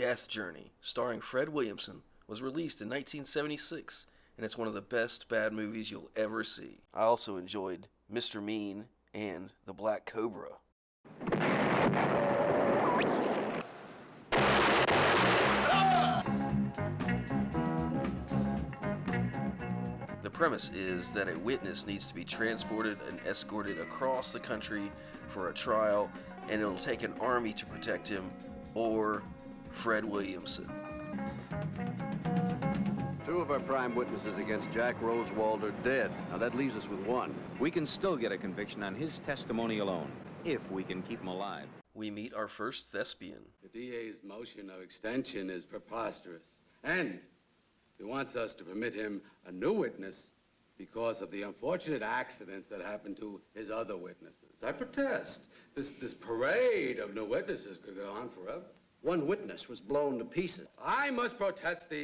Death Journey, starring Fred Williamson, was released in 1976, and it's one of the best bad movies you'll ever see. I also enjoyed Mr. Mean and The Black Cobra. The premise is that a witness needs to be transported and escorted across the country for a trial, and it'll take an army to protect him, or Fred Williamson. Two of our prime witnesses against Jack Rosewald are dead. Now that leaves us with one. We can still get a conviction on his testimony alone, if we can keep him alive. We meet our first thespian. The DA's motion of extension is preposterous, and he wants us to permit him a new witness because of the unfortunate accidents that happened to his other witnesses. I protest. This parade of new witnesses could go on forever. One witness was blown to pieces. I must protest the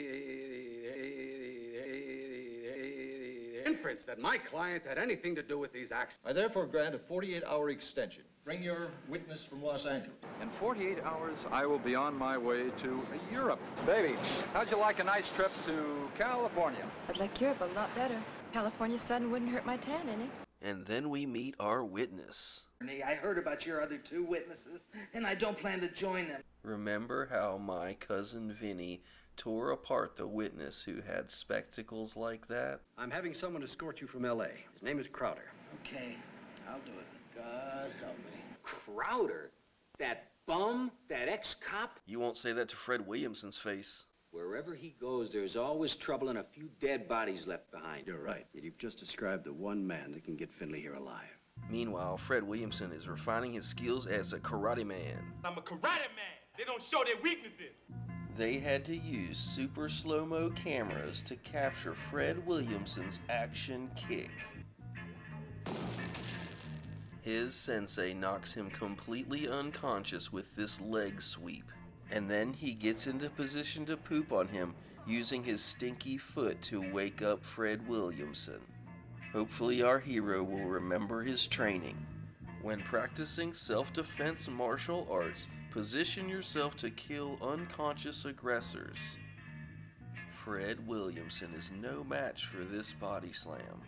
inference that my client had anything to do with these accidents. I therefore grant a 48-hour extension. Bring your witness from Los Angeles. In 48 hours, I will be on my way to Europe. Baby, how'd you like a nice trip to California? I'd like Europe a lot better. California sun wouldn't hurt my tan any. And then we meet our witness. I heard about your other two witnesses, and I don't plan to join them. Remember how my cousin Vinny tore apart the witness who had spectacles like that? I'm having someone escort you from L.A. His name is Crowder. Okay, I'll do it. God help me. Crowder? That bum? That ex-cop? You won't say that to Fred Williamson's face. Wherever he goes, there's always trouble and a few dead bodies left behind. You're right. You've just described the one man that can get Finley here alive. Meanwhile, Fred Williamson is refining his skills as a karate man. I'm a karate man. They don't show their weaknesses. They had to use super slow-mo cameras to capture Fred Williamson's action kick. His sensei knocks him completely unconscious with this leg sweep, and then he gets into position to poop on him using his stinky foot to wake up Fred Williamson. Hopefully our hero will remember his training. When practicing self-defense martial arts, position yourself to kill unconscious aggressors. Fred Williamson is no match for this body slam.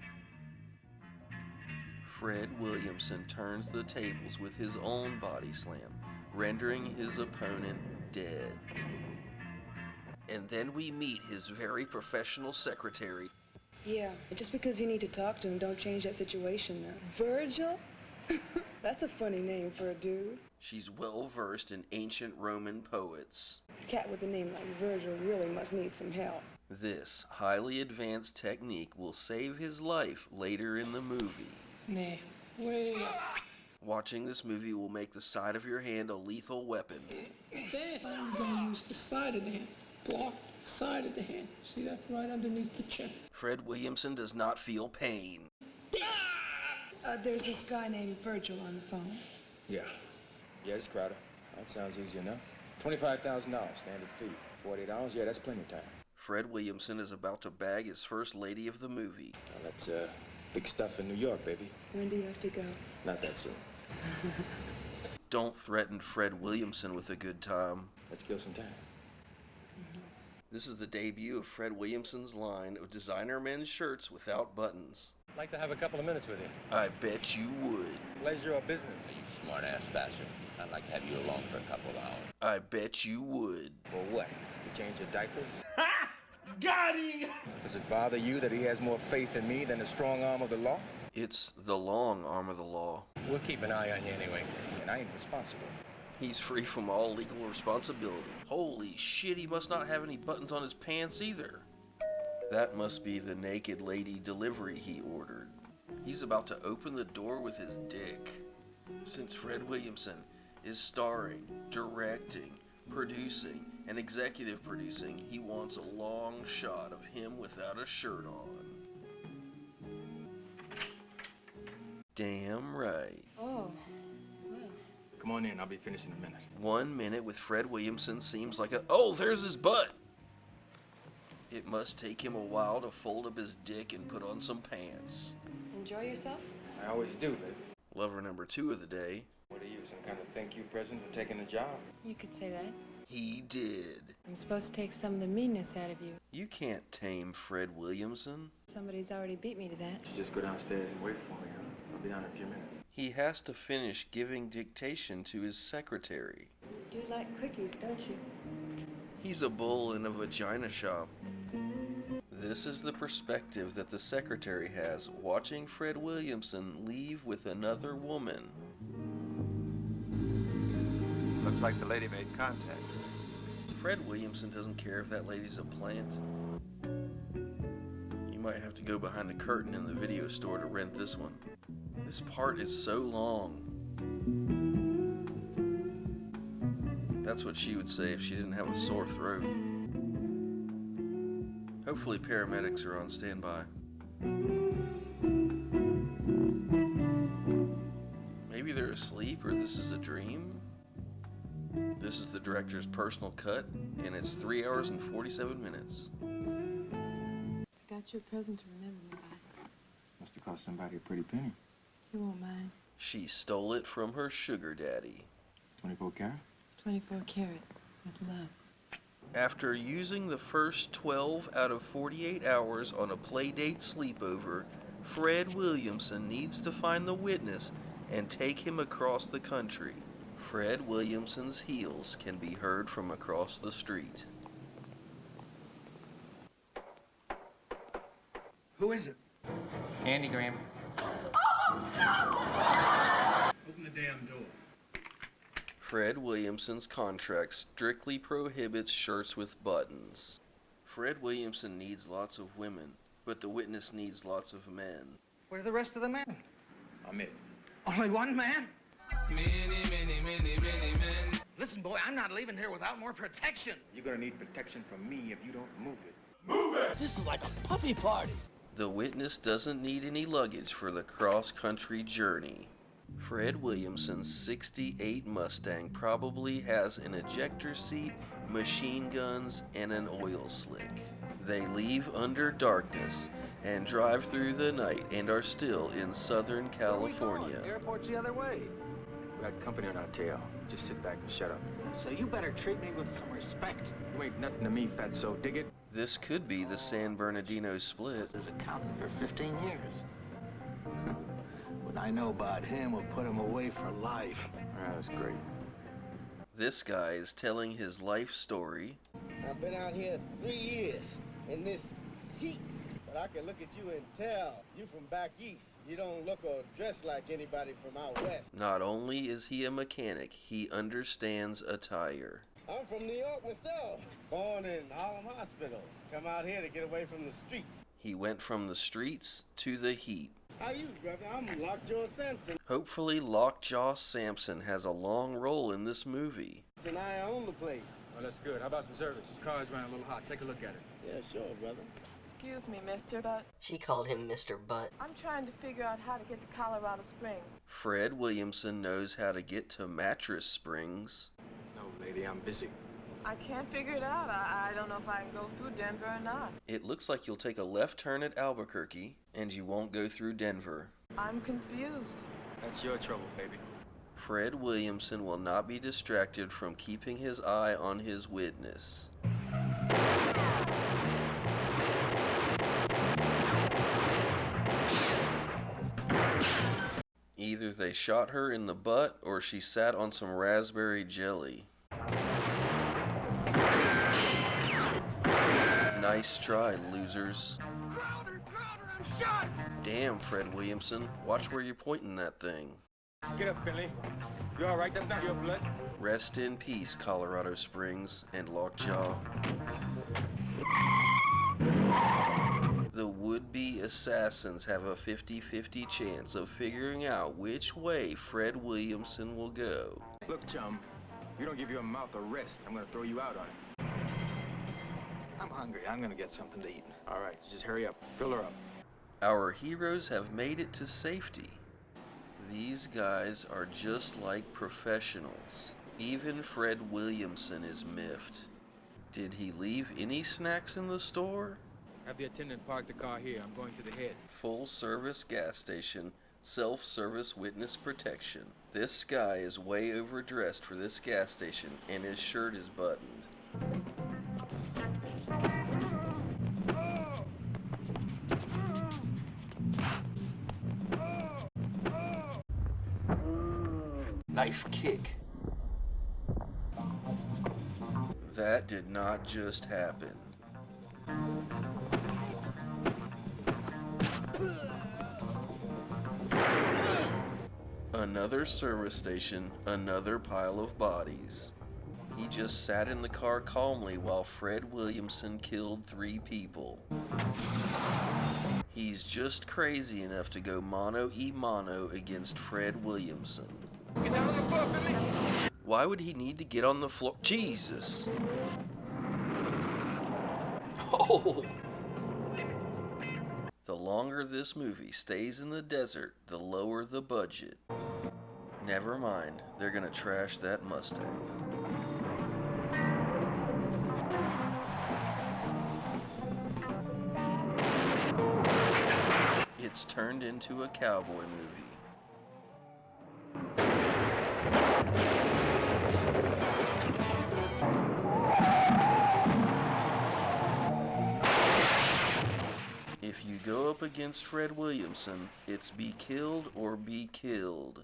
Fred Williamson turns the tables with his own body slam, rendering his opponent dead. And then we meet his very professional secretary. Yeah, just because you need to talk to him, don't change that situation now. Virgil? That's a funny name for a dude. She's well versed in ancient Roman poets. A cat with a name like Virgil really must need some help. This highly advanced technique will save his life later in the movie. Nah, way up. Watching this movie will make the side of your hand a lethal weapon. Then I'm gonna use the side of the hand. Block the side of the hand. See that right underneath the chin. Fred Williamson does not feel pain. There's this guy named Virgil on the phone. Yeah. Yeah, it's Crowder. That sounds easy enough. $25,000 standard fee. 48 hours? Yeah, that's plenty of time. Fred Williamson is about to bag his first lady of the movie. Now, that's big stuff in New York, baby. When do you have to go? Not that soon. Don't threaten Fred Williamson with a good time. Let's kill some time. This is the debut of Fred Williamson's line of designer men's shirts without buttons. I'd like to have a couple of minutes with you. I bet you would. Pleasure or business? You smart-ass bastard. I'd like to have you along for a couple of hours. I bet you would. For what? To change your diapers? Ha! Got him! Does it bother you that he has more faith in me than the strong arm of the law? It's the long arm of the law. We'll keep an eye on you anyway. And I ain't responsible. He's free from all legal responsibility. Holy shit, he must not have any buttons on his pants either. That must be the naked lady delivery he ordered. He's about to open the door with his dick. Since Fred Williamson is starring, directing, producing, and executive producing, he wants a long shot of him without a shirt on. Damn right. Oh. Come on in, I'll be finished in a minute. 1 minute with Fred Williamson seems like a, oh, there's his butt. It must take him a while to fold up his dick and put on some pants. Enjoy yourself? I always do, baby. Lover number 2 of the day. What are you, some kind of thank you present for taking the job? You could say that. He did. I'm supposed to take some of the meanness out of you. You can't tame Fred Williamson. Somebody's already beat me to that. You just go downstairs and wait for me. I'll be down in a few minutes. He has to finish giving dictation to his secretary. You do like quickies, don't you? He's a bull in a vagina shop. This is the perspective that the secretary has, watching Fred Williamson leave with another woman. Looks like the lady made contact. Fred Williamson doesn't care if that lady's a plant. You might have to go behind a curtain in the video store to rent this one. This part is so long. That's what she would say if she didn't have a sore throat. Hopefully paramedics are on standby. Maybe they're asleep or this is a dream? This is the director's personal cut, and it's 3 hours and 47 minutes. I got you a present to remember me by. Must have cost somebody a pretty penny. You won't mind. She stole it from her sugar daddy. 24 karat? 24 karat, with love. After using the first 12 out of 48 hours on a playdate sleepover, Fred Williamson needs to find the witness and take him across the country. Fred Williamson's heels can be heard from across the street. Who is it? Andy Graham. Open the damn door. Fred Williamson's contract strictly prohibits shirts with buttons. Fred Williamson needs lots of women, but the witness needs lots of men. Where are the rest of the men? I'm it. Only one man? Many men. Listen, boy, I'm not leaving here without more protection. You're gonna need protection from me if you don't move it. Move it! This is like a puppy party. The witness doesn't need any luggage for the cross-country journey. Fred Williamson's '68 Mustang probably has an ejector seat, machine guns, and an oil slick. They leave under darkness and drive through the night and are still in Southern California. The airport's the other way. We got company on our tail. Just sit back and shut up. So you better treat me with some respect. You ain't nothing to me, fatso. Dig it? This could be the San Bernardino split. As accountant for 15 years. What I know about him will put him away for life. That was great. This guy is telling his life story. I've been out here 3 years in this heat, but I can look at you and tell you from back east. You don't look or dress like anybody from out west. Not only is he a mechanic, he understands attire. I'm from New York myself, born in Harlem Hospital. Come out here to get away from the streets. He went from the streets to the heat. How you, brother? I'm Lockjaw Sampson. Hopefully Lockjaw Sampson has a long role in this movie. And I own the place. Well, that's good. How about some service? Car's running a little hot. Take a look at it. Yeah, sure, brother. Excuse me, mister, but She called him Mr. Butt. I'm trying to figure out how to get to Colorado Springs. Fred Williamson knows how to get to Mattress Springs. No, lady, I'm busy. I can't figure it out. I don't know if I can go through Denver or not. It looks like you'll take a left turn at Albuquerque, and you won't go through Denver. I'm confused. That's your trouble, baby. Fred Williamson will not be distracted from keeping his eye on his witness. Either they shot her in the butt or she sat on some raspberry jelly. Nice try, losers. Crowder, I'm shot! Damn, Fred Williamson. Watch where you're pointing that thing. Get up, Finley. You all right? That's not your blood. Rest in peace, Colorado Springs and Lockjaw. The would-be assassins have a 50-50 chance of figuring out which way Fred Williamson will go. Look, chum, if you don't give your mouth a rest, I'm gonna throw you out on it. I'm hungry. I'm gonna get something to eat. All right, just hurry up. Fill her up. Our heroes have made it to safety. These guys are just like professionals. Even Fred Williamson is miffed. Did he leave any snacks in the store? Have the attendant park the car here. I'm going to the head. Full-service gas station Self-service witness protection. This guy is way overdressed for this gas station and his shirt is buttoned. Knife kick. That did not just happen. Another service station, another pile of bodies. He just sat in the car calmly while Fred Williamson killed 3 people. He's just crazy enough to go mano-a-mano against Fred Williamson. Get down on the floor, Finley. Why would he need to get on the floor? Jesus! Oh! The longer this movie stays in the desert, the lower the budget. Never mind, they're gonna trash that Mustang. It's turned into a cowboy movie. If you go up against Fred Williamson, it's be killed or be killed.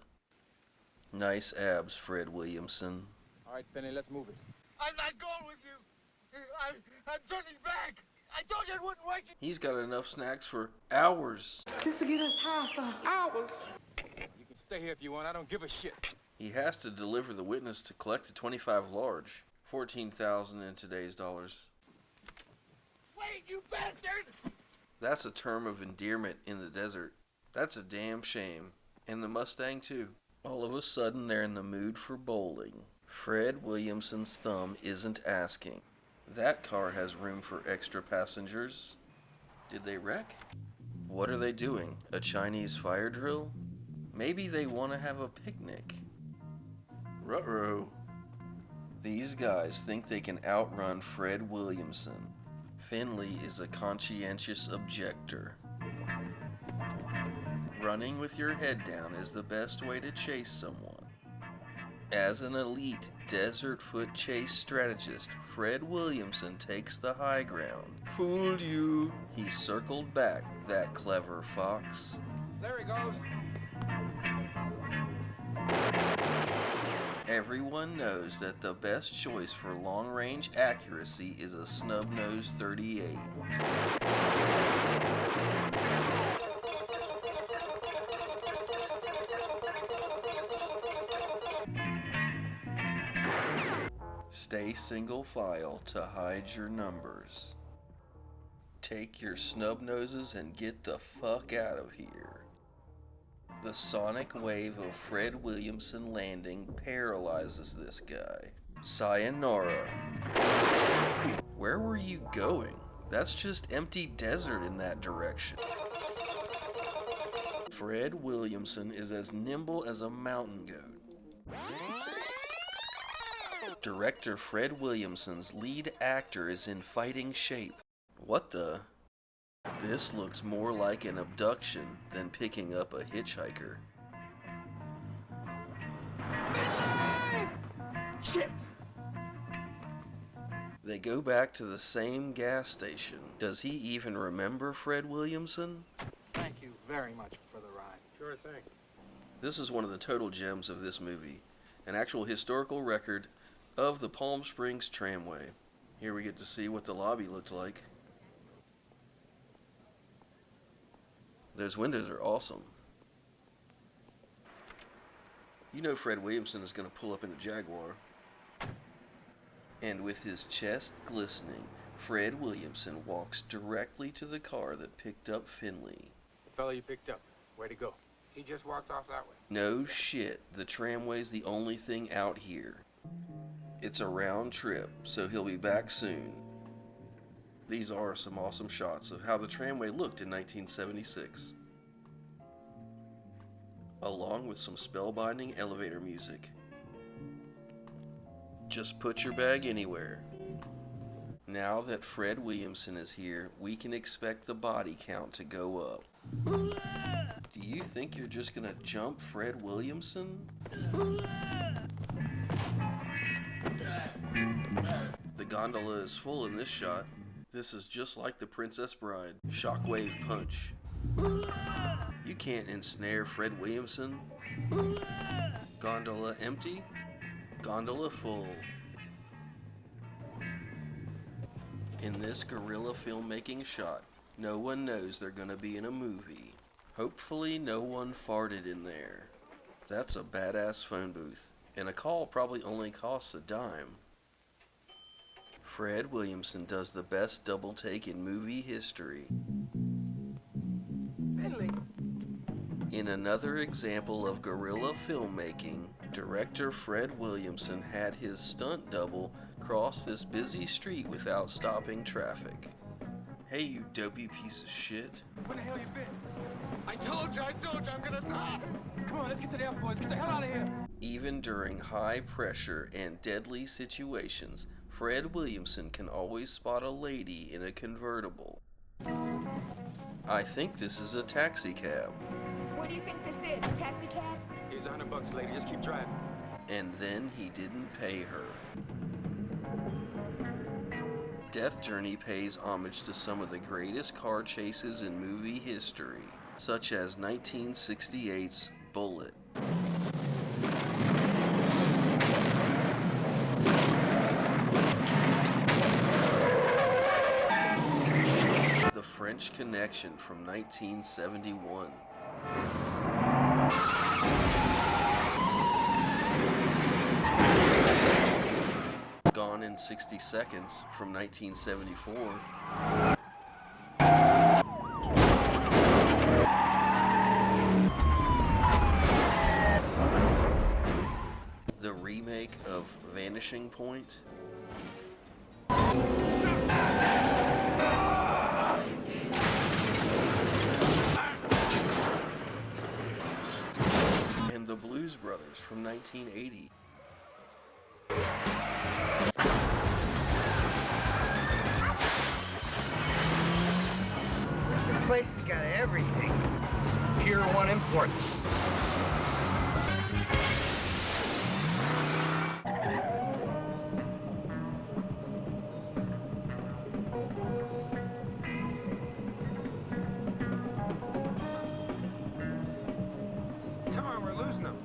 Nice abs, Fred Williamson. All right, Finley, let's move it. I'm not going with you. I'm turning back. I told you it wouldn't work. He's got enough snacks for hours. Just to get us high for hours. You can stay here if you want. I don't give a shit. He has to deliver the witness to collect the 25 large. 14,000 in today's dollars. Wait, you bastard! That's a term of endearment in the desert. That's a damn shame. And the Mustang too. All of a sudden they're in the mood for bowling. Fred Williamson's thumb isn't asking. That car has room for extra passengers. Did they wreck? What are they doing? A Chinese fire drill? Maybe they want to have a picnic. Ruh-roh. These guys think they can outrun Fred Williamson. Finley is a conscientious objector. Running with your head down is the best way to chase someone. As an elite desert foot chase strategist, Fred Williamson takes the high ground. Fooled you. He circled back, that clever fox. There he goes. Everyone knows that the best choice for long-range accuracy is a snub-nosed .38. Stay single file to hide your numbers. Take your snub noses and get the fuck out of here. The sonic wave of Fred Williamson landing paralyzes this guy. Sayonara. Where were you going? That's just empty desert in that direction. Fred Williamson is as nimble as a mountain goat. Director Fred Williamson's lead actor is in fighting shape. What the? This looks more like an abduction than picking up a hitchhiker. Shit! They go back to the same gas station. Does he even remember Fred Williamson? Thank you very much for the ride. Sure thing. This is one of the total gems of this movie. An actual historical record of the Palm Springs Tramway. Here we get to see what the lobby looked like. Those windows are awesome. You know Fred Williamson is going to pull up in a Jaguar. And with his chest glistening, Fred Williamson walks directly to the car that picked up Finley. The fellow you picked up, where'd he go? He just walked off that way. No shit, the tramway's the only thing out here. It's a round trip, so he'll be back soon. These are some awesome shots of how the tramway looked in 1976. Along with some spellbinding elevator music. Just put your bag anywhere. Now that Fred Williamson is here, we can expect the body count to go up. Do you think you're just gonna jump Fred Williamson? The gondola is full in this shot. This is just like The Princess Bride. Shockwave punch. You can't ensnare Fred Williamson. Gondola empty. Gondola full. In this guerrilla filmmaking shot, no one knows they're gonna be in a movie. Hopefully no one farted in there. That's a badass phone booth. And a call probably only costs a dime. Fred Williamson does the best double take in movie history. Finley. In another example of guerrilla filmmaking, director Fred Williamson had his stunt double cross this busy street without stopping traffic. Hey, you dopey piece of shit. Where the hell you been? I told you, I'm gonna die. Come on, let's get to the airport. Let's get the hell out of here. Even during high pressure and deadly situations, Fred Williamson can always spot a lady in a convertible. I think this is a taxi cab. What do you think this is, a taxi cab? Here's $100, lady. Just keep driving. And then he didn't pay her. Death Journey pays homage to some of the greatest car chases in movie history, such as 1968's Bullet. The French Connection from 1971. Gone in 60 Seconds from 1974. The remake of Vanishing Point. And The Blues Brothers from 1980. This place has got everything. Pier 1 Imports. Come on, we're losing them.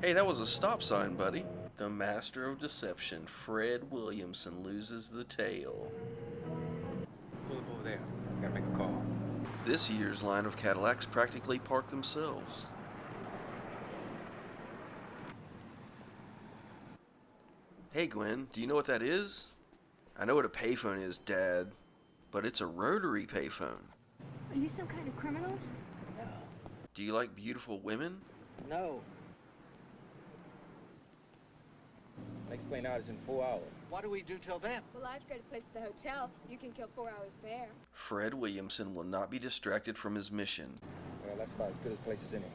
Hey, that was a stop sign, buddy. The master of deception, Fred Williamson, loses the tail. Pull up over there. Gotta make a call. This year's line of Cadillacs practically park themselves. Hey Gwen, do you know what that is? I know what a payphone is, Dad, but it's a rotary payphone. Are you some kind of criminals? Do you like beautiful women? No. Next plane out is in 4 hours. What do we do till then? Well, I've got a place at the hotel. You can kill 4 hours there. Fred Williamson will not be distracted from his mission. Well, that's about as good as place as any.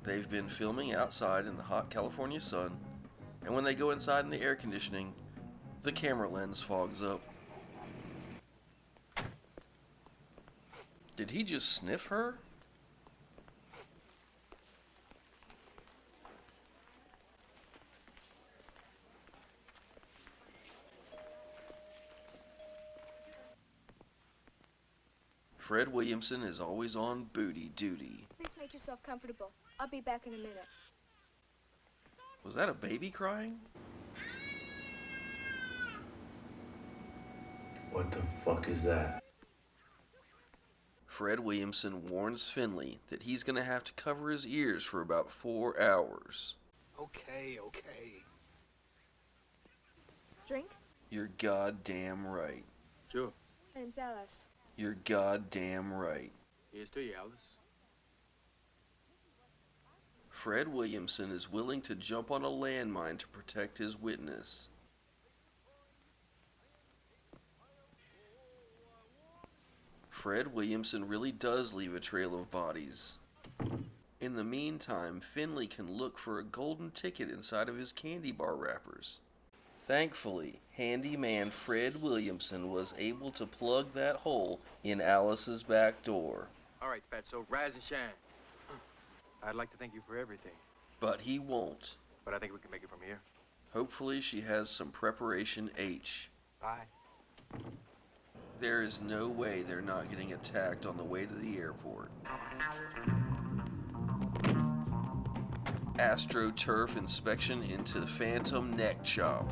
They've been filming outside in the hot California sun, and when they go inside in the air conditioning, the camera lens fogs up. Did he just sniff her? Fred Williamson is always on booty duty. Please make yourself comfortable. I'll be back in a minute. Was that a baby crying? What the fuck is that? Fred Williamson warns Finley that he's gonna have to cover his ears for about 4 hours. Okay. Drink? You're goddamn right. Sure. My name's Alice. You're goddamn right. Here's to you, Alice. Fred Williamson is willing to jump on a landmine to protect his witness. Fred Williamson really does leave a trail of bodies. In the meantime, Finley can look for a golden ticket inside of his candy bar wrappers. Thankfully, handyman Fred Williamson was able to plug that hole in Alice's back door. All right, Fatso, rise and shine. I'd like to thank you for everything. But he won't. But I think we can make it from here. Hopefully she has some preparation H. Bye. There is no way they're not getting attacked on the way to the airport. AstroTurf inspection into Phantom Neck Chop.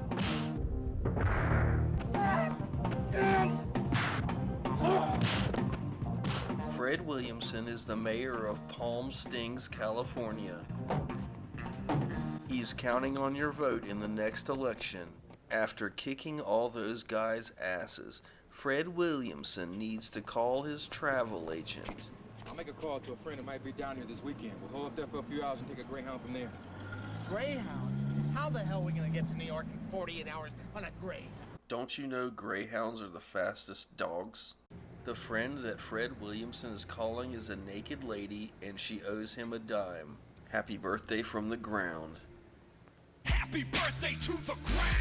Fred Williamson is the mayor of Palm Springs, California. He's counting on your vote in the next election. After kicking all those guys' asses, Fred Williamson needs to call his travel agent. I'll make a call to a friend who might be down here this weekend. We'll hold up there for a few hours and take a Greyhound from there. Greyhound? How the hell are we gonna get to New York in 48 hours on a Greyhound? Don't you know Greyhounds are the fastest dogs? The friend that Fred Williamson is calling is a naked lady, and she owes him a dime. Happy birthday from the ground. Happy birthday to the ground!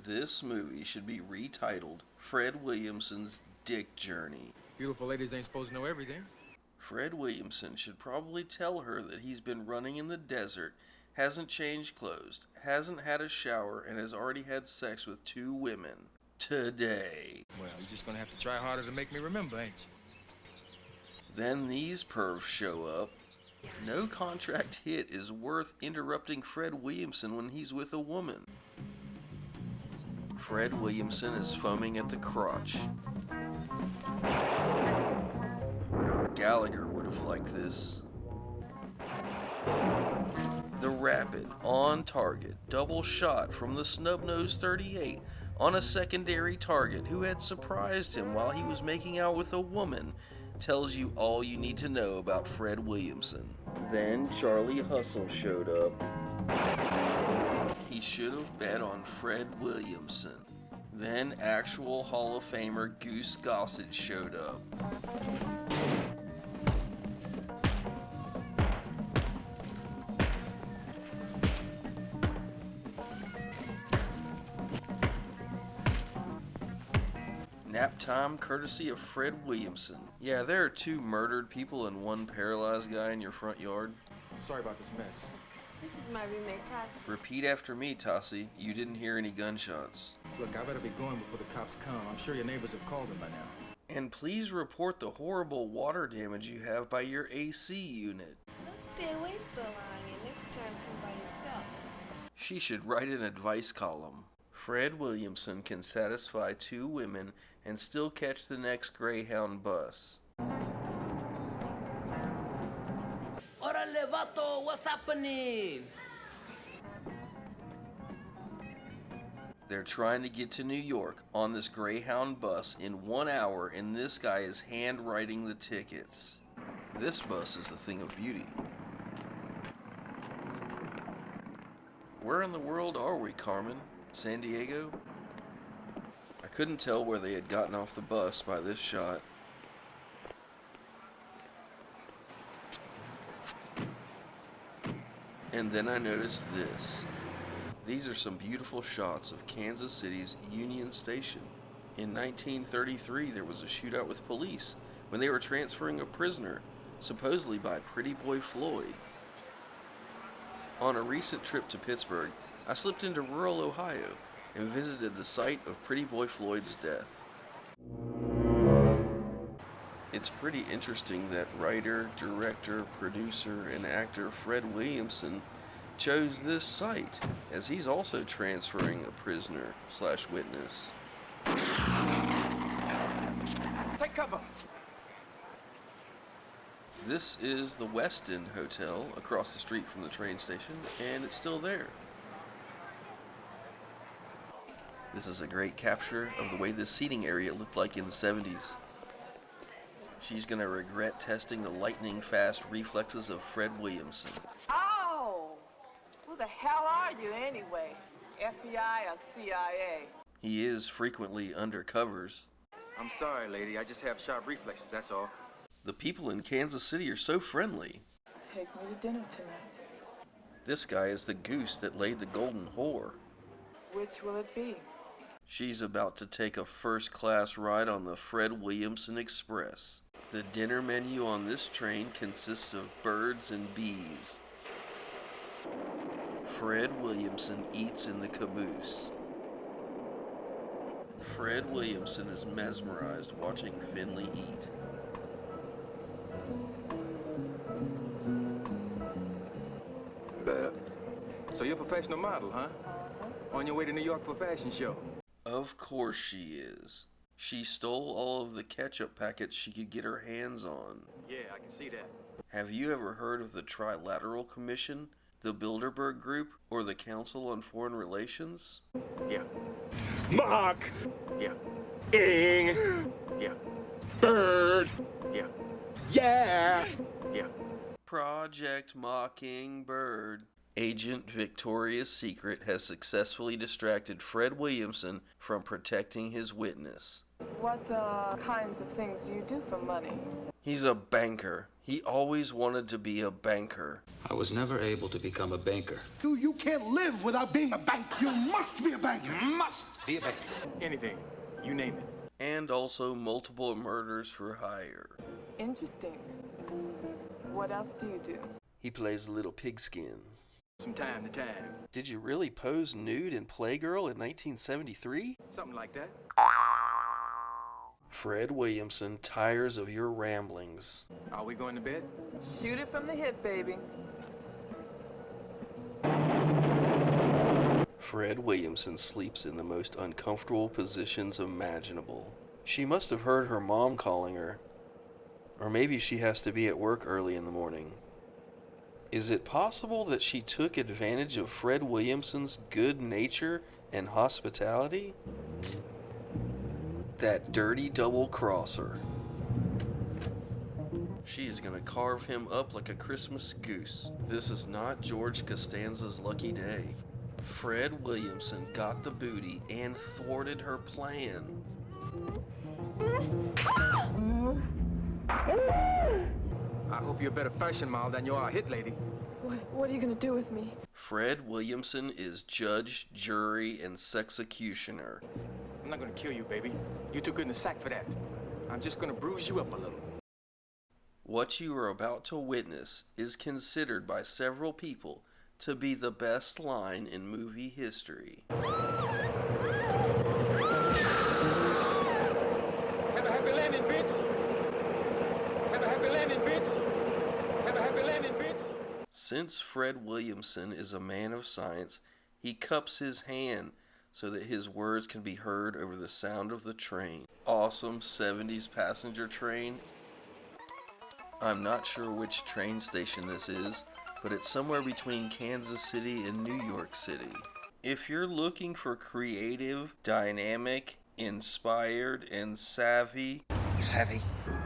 This movie should be retitled Fred Williamson's Dick Journey. Beautiful ladies ain't supposed to know everything. Fred Williamson should probably tell her that he's been running in the desert, hasn't changed clothes, hasn't had a shower, and has already had sex with 2 women. Today. Well, you're just gonna have to try harder to make me remember, ain't you? Then these pervs show up. No contract hit is worth interrupting Fred Williamson when he's with a woman. Fred Williamson is foaming at the crotch. Gallagher would have liked this. The rapid, on-target, double shot from the snub-nosed 38 on a secondary target who had surprised him while he was making out with a woman tells you all you need to know about Fred Williamson. Then Charlie Hustle showed up. He should have bet on Fred Williamson. Then actual Hall of Famer Goose Gossett showed up. Nap time courtesy of Fred Williamson. Yeah, there are 2 murdered people and 1 paralyzed guy in your front yard. Sorry about this mess. This is my roommate, Todd. Repeat after me, Tossie. You didn't hear any gunshots. Look, I better be going before the cops come. I'm sure your neighbors have called them by now. And please report the horrible water damage you have by your AC unit. Don't stay away so long, and next time come by yourself. She should write an advice column. Fred Williamson can satisfy 2 women and still catch the next Greyhound bus. Orale, vato, what's happening? They're trying to get to New York on this Greyhound bus in 1 hour, and this guy is handwriting the tickets. This bus is a thing of beauty. Where in the world are we, Carmen? San Diego? I couldn't tell where they had gotten off the bus by this shot. And then I noticed this. These are some beautiful shots of Kansas City's Union Station. In 1933, there was a shootout with police when they were transferring a prisoner, supposedly by Pretty Boy Floyd. On a recent trip to Pittsburgh, I slipped into rural Ohio and visited the site of Pretty Boy Floyd's death. It's pretty interesting that writer, director, producer, and actor Fred Williamson chose this site, as he's also transferring a prisoner/witness. Take cover! This is the Westin Hotel across the street from the train station, and it's still there. This is a great capture of the way this seating area looked like in the 70s. She's gonna regret testing the lightning-fast reflexes of Fred Williamson. Oh! Who the hell are you anyway? FBI or CIA? He is frequently under covers. I'm sorry, lady. I just have sharp reflexes, that's all. The people in Kansas City are so friendly. Take me to dinner tonight. This guy is the goose that laid the golden whore. Which will it be? She's about to take a first-class ride on the Fred Williamson Express. The dinner menu on this train consists of birds and bees. Fred Williamson eats in the caboose. Fred Williamson is mesmerized watching Finley eat. So you're a professional model, huh? On your way to New York for a fashion show? Of course she is. She stole all of the ketchup packets she could get her hands on. Yeah, I can see that. Have you ever heard of the Trilateral Commission, the Bilderberg Group, or the Council on Foreign Relations? Yeah. Mark. Yeah. Ing. Yeah. Bird. Yeah. Yeah. Yeah. Project Mockingbird. Agent Victoria's Secret has successfully distracted Fred Williamson from protecting his witness. What kinds of things do you do for money? He's a banker. He always wanted to be a banker. I was never able to become a banker. You can't live without being a banker. You must be a banker. Must be a banker. Anything. You name it. And also multiple murders for hire. Interesting. What else do you do? He plays a little pigskin. From time to time. Did you really pose nude in Playgirl in 1973? Something like that. Fred Williamson tires of your ramblings. Are we going to bed? Shoot it from the hip, baby. Fred Williamson sleeps in the most uncomfortable positions imaginable. She must have heard her mom calling her. Or maybe she has to be at work early in the morning. Is it possible that she took advantage of Fred Williamson's good nature and hospitality? That dirty double-crosser. She is gonna carve him up like a Christmas goose. This is not George Costanza's lucky day. Fred Williamson got the booty and thwarted her plan. I hope you're a better fashion model than you are a hit lady. What are you gonna do with me? Fred Williamson is judge, jury, and sexecutioner. I'm not gonna kill you, baby. You're too good in the sack for that. I'm just gonna bruise you up a little. What you are about to witness is considered by several people to be the best line in movie history. Have a happy landing, bitch. Have a happy landing, bitch. Have a happy landing, bitch. Since Fred Williamson is a man of science, he cups his hand so that his words can be heard over the sound of the train. Awesome 70s passenger train. I'm not sure which train station this is, but it's somewhere between Kansas City and New York City. If you're looking for creative, dynamic, inspired, and savvy... Savvy.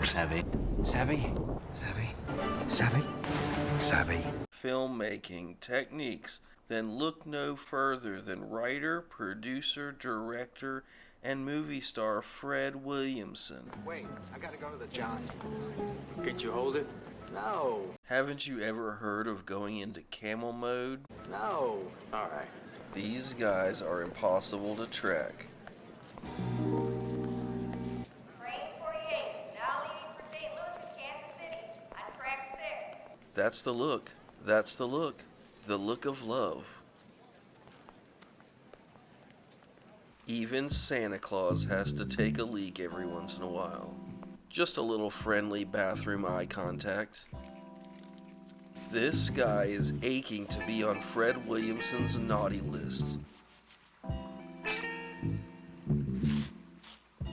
Savvy. Savvy. Savvy. Savvy. Savvy. filmmaking techniques, then look no further than writer, producer, director, and movie star Fred Williamson. Wait, I gotta go to the John. Can't you hold it? No. Haven't you ever heard of going into camel mode? No. All right. These guys are impossible to track. That's the look. That's the look. The look of love. Even Santa Claus has to take a leak every once in a while. Just a little friendly bathroom eye contact. This guy is aching to be on Fred Williamson's naughty list.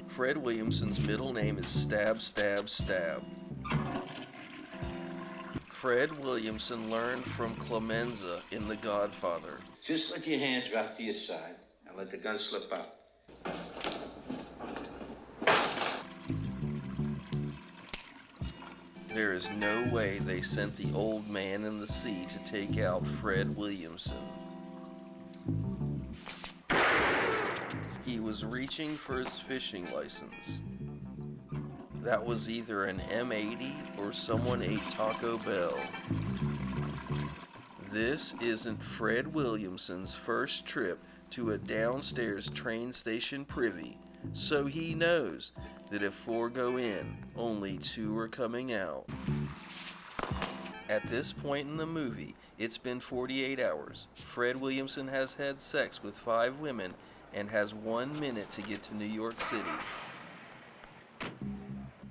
Fred Williamson's middle name is Stab, Stab, Stab. Fred Williamson learned from Clemenza in The Godfather. Just let your hand drop to your side and let the gun slip out. There is no way they sent the old man in the sea to take out Fred Williamson. He was reaching for his fishing license. That was either an M80 or someone ate Taco Bell. This isn't Fred Williamson's first trip to a downstairs train station privy, so he knows that if 4 go in, only 2 are coming out. At this point in the movie, it's been 48 hours. Fred Williamson has had sex with 5 women and has 1 minute to get to New York City.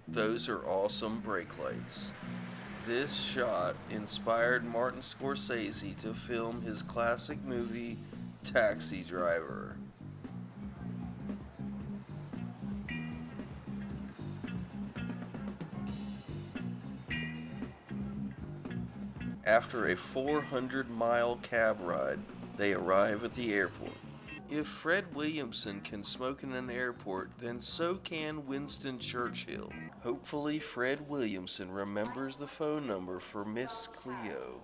Those are awesome brake lights. This shot inspired Martin Scorsese to film his classic movie, Taxi Driver. After a 400-mile cab ride, they arrive at the airport. If Fred Williamson can smoke in an airport, then so can Winston Churchill. Hopefully Fred Williamson remembers the phone number for Miss Cleo.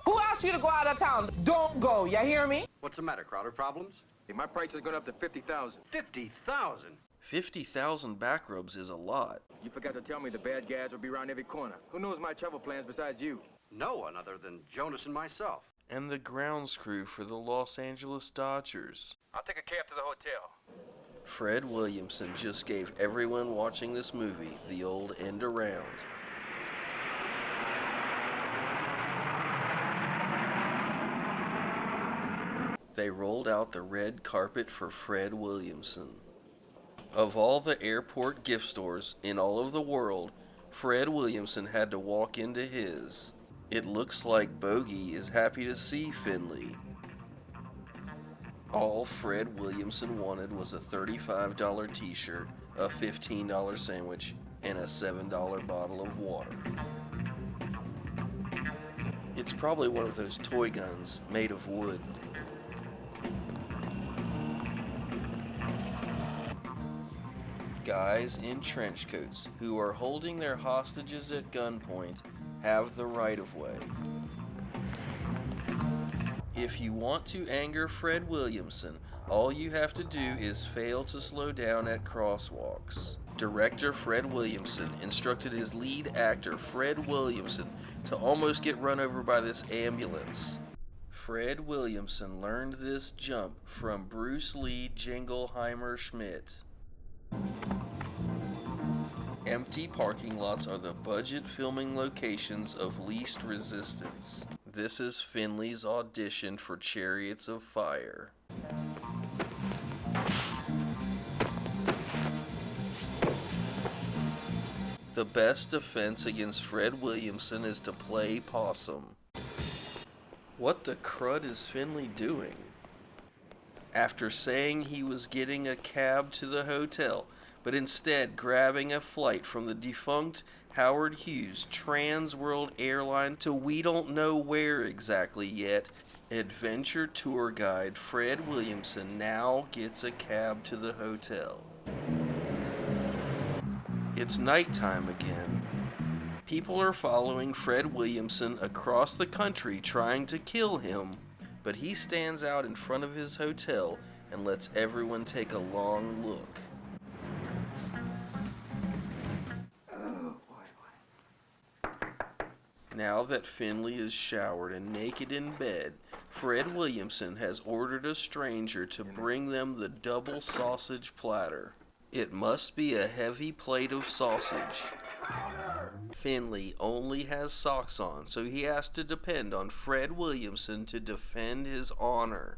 Who asked you to go out of town? Don't go, you hear me? What's the matter, Crowder? Problems? Hey, my price has gone up to $50,000. 50,000? 50,000 back rubs is a lot. You forgot to tell me the bad guys will be around every corner. Who knows my travel plans besides you? No one other than Jonas and myself. And the grounds crew for the Los Angeles Dodgers. I'll take a cab to the hotel. Fred Williamson just gave everyone watching this movie the old end around. They rolled out the red carpet for Fred Williamson. Of all the airport gift stores in all of the world, Fred Williamson had to walk into his. It looks like Bogey is happy to see Finley. All Fred Williamson wanted was a $35 t-shirt, a $15 sandwich, and a $7 bottle of water. It's probably one of those toy guns made of wood. Guys in trench coats who are holding their hostages at gunpoint have the right-of-way. If you want to anger Fred Williamson, all you have to do is fail to slow down at crosswalks. Director Fred Williamson instructed his lead actor, Fred Williamson, to almost get run over by this ambulance. Fred Williamson learned this jump from Bruce Lee Jingleheimer Schmidt. Empty parking lots are the budget filming locations of least resistance. This is Finley's audition for Chariots of Fire. The best defense against Fred Williamson is to play possum. What the crud is Finley doing? After saying he was getting a cab to the hotel, but instead grabbing a flight from the defunct Howard Hughes Trans World Airline to we don't know where exactly yet, adventure tour guide Fred Williamson now gets a cab to the hotel. It's nighttime again. People are following Fred Williamson across the country trying to kill him, but he stands out in front of his hotel and lets everyone take a long look. Now that Finley is showered and naked in bed, Fred Williamson has ordered a stranger to bring them the double sausage platter. It must be a heavy plate of sausage. Finley only has socks on, so he has to depend on Fred Williamson to defend his honor.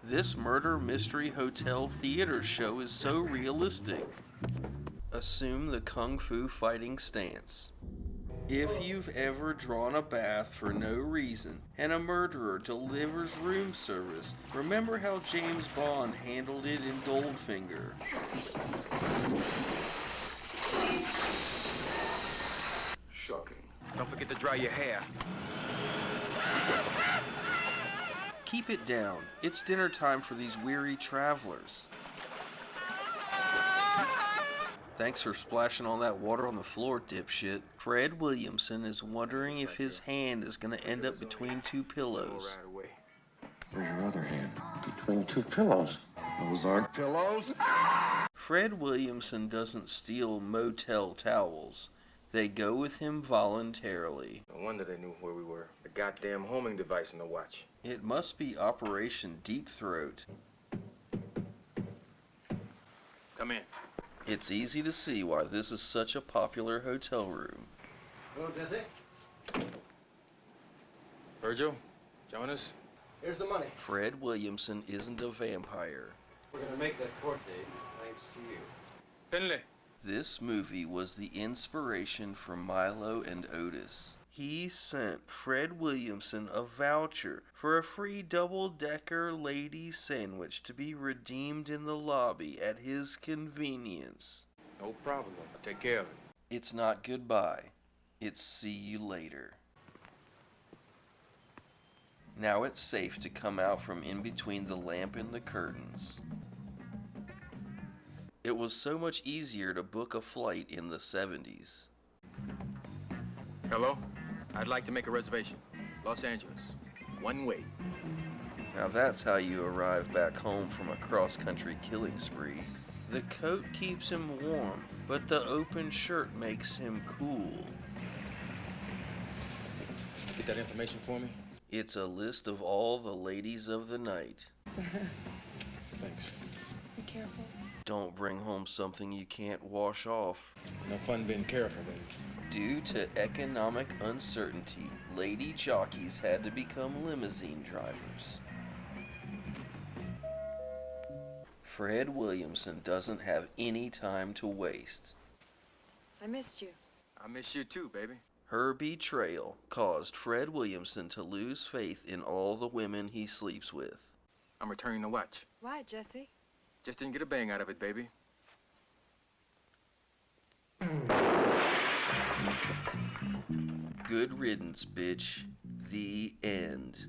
This murder mystery hotel theater show is so realistic. Assume the kung fu fighting stance. If you've ever drawn a bath for no reason and a murderer delivers room service, remember how James Bond handled it in Goldfinger. Shocking. Don't forget to dry your hair. Keep it down. It's dinner time for these weary travelers. Thanks for splashing all that water on the floor, dipshit. Fred Williamson is wondering if his hand is going to end up between 2 pillows. Where's your other hand? Between 2 pillows. Those aren't pillows. Fred Williamson doesn't steal motel towels. They go with him voluntarily. No wonder they knew where we were. The goddamn homing device in the watch. It must be Operation Deep Throat. Come in. It's easy to see why this is such a popular hotel room. Hello, Jesse. Virgil, Jonas. Here's the money. Fred Williamson isn't a vampire. We're gonna make that court date, thanks to you. Finley. This movie was the inspiration for Milo and Otis. He sent Fred Williamson a voucher for a free double-decker ladies sandwich to be redeemed in the lobby at his convenience. No problem. I'll take care of it. It's not goodbye. It's see you later. Now it's safe to come out from in between the lamp and the curtains. It was so much easier to book a flight in the 70s. Hello? I'd like to make a reservation. Los Angeles. One way. Now that's how you arrive back home from a cross-country killing spree. The coat keeps him warm, but the open shirt makes him cool. Get that information for me? It's a list of all the ladies of the night. Thanks. Be careful. Don't bring home something you can't wash off. No fun being careful, baby. Due to economic uncertainty, lady jockeys had to become limousine drivers. Fred Williamson doesn't have any time to waste. I missed you. I miss you too, baby. Her betrayal caused Fred Williamson to lose faith in all the women he sleeps with. I'm returning the watch. Why, Jesse? Just didn't get a bang out of it, baby. Good riddance, bitch. The end.